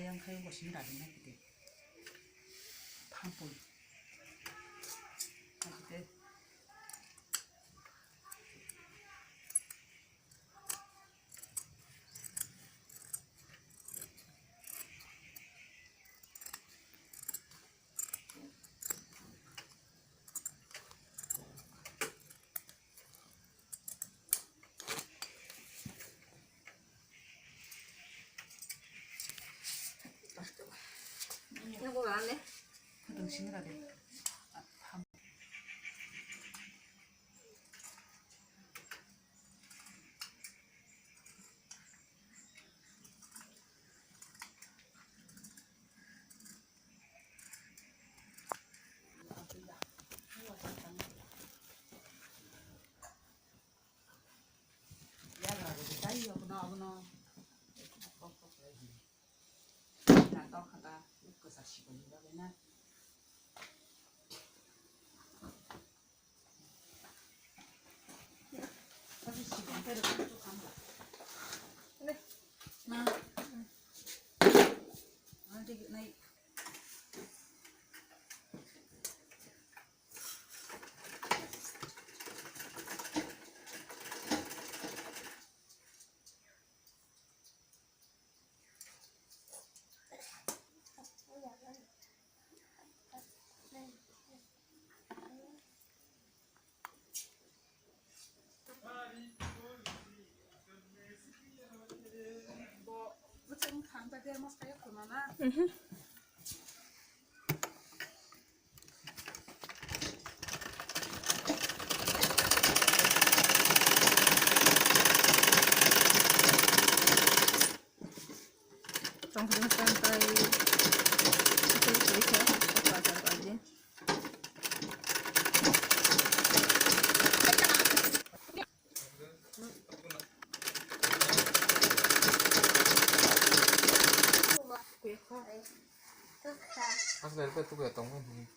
yang kayo ko sinirado na kita. Pampul. Kita. 이거 왜 안 해? 그동 신irado. 하다 먹고 사시고 이러면은 사실 지금 배를 쭉 가면 네. 나 되게 나 Vamos kayak kemana? Langsung sampai klik ya, pasar aja. Mas dari itu tuh gue tunggu nih.